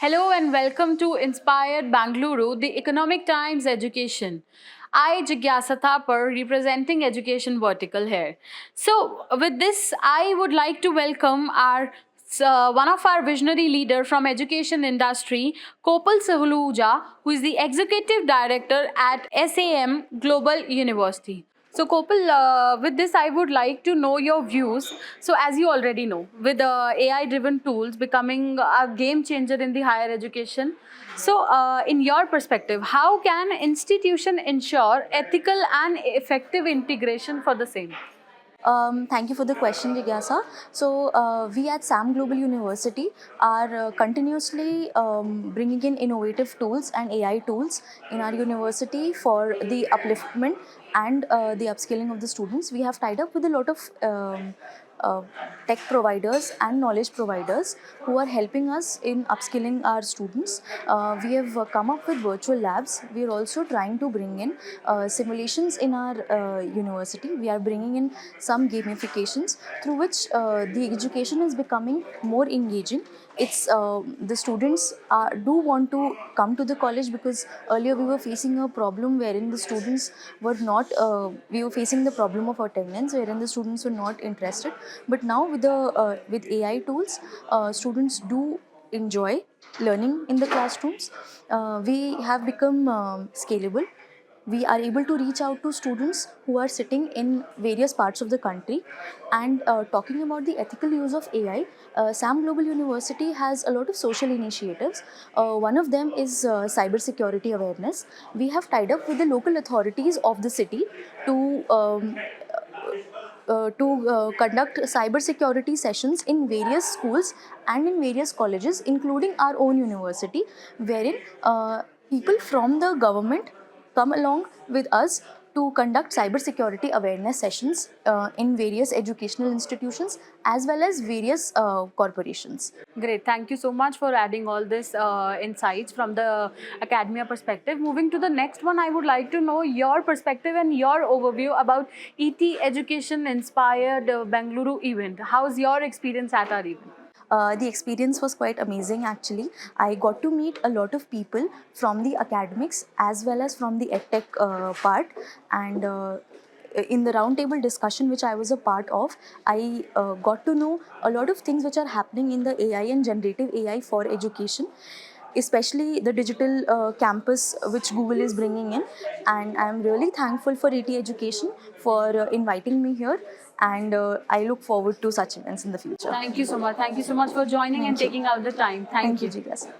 Hello and welcome to Inspired Bangalore, the Economic Times Education. I, Jigyasa Thapar, representing Education Vertical here. So, with this, I would like to welcome our one of our visionary leader from education industry, Kopal Sahuluja, who is the executive director at SAM Global University. So, Kopal, with this, I would like to know your views. So, as you already know, with AI-driven tools becoming a game changer in the higher education, so in your perspective, how can institution ensure ethical and effective integration for the same? Thank you for the question, Jigyasa. We at SAM Global University are continuously bringing in innovative tools and AI tools in our university for the upliftment and the upskilling of the students. We have tied up with a lot of uh, tech providers and knowledge providers who are helping us in upskilling our students. We have come up with virtual labs. We are also trying to bring in simulations in our university. We are bringing in some gamifications through which the education is becoming more engaging. It's the students do want to come to the college, because earlier we were facing a problem wherein the students were not we were facing the problem of attendance wherein the students were not interested. But now with AI tools, students do enjoy learning in the classrooms. We have become scalable. We are able to reach out to students who are sitting in various parts of the country. And talking about the ethical use of AI, SAM Global University has a lot of social initiatives. One of them is cybersecurity awareness. We have tied up with the local authorities of the city to conduct cybersecurity sessions in various schools and in various colleges, including our own university, wherein people from the government come along with us to conduct cybersecurity awareness sessions in various educational institutions as well as various corporations. Great. Thank you so much for adding all this insights from the academia perspective. Moving to the next one, I would like to know your perspective and your overview about ET Education Inspired Bangalore event. How's your experience at our event? The experience was quite amazing actually. I got to meet a lot of people from the academics as well as from the edtech part, and in the roundtable discussion which I was a part of, I got to know a lot of things which are happening in the AI and generative AI for education, especially the digital campus which Google is bringing in. And I'm really thankful for ET Education for inviting me here, and I look forward to such events in the future. Thank you so much. Thank you so much for joining and taking out the time. Thank Thank you, you. Jigyasa.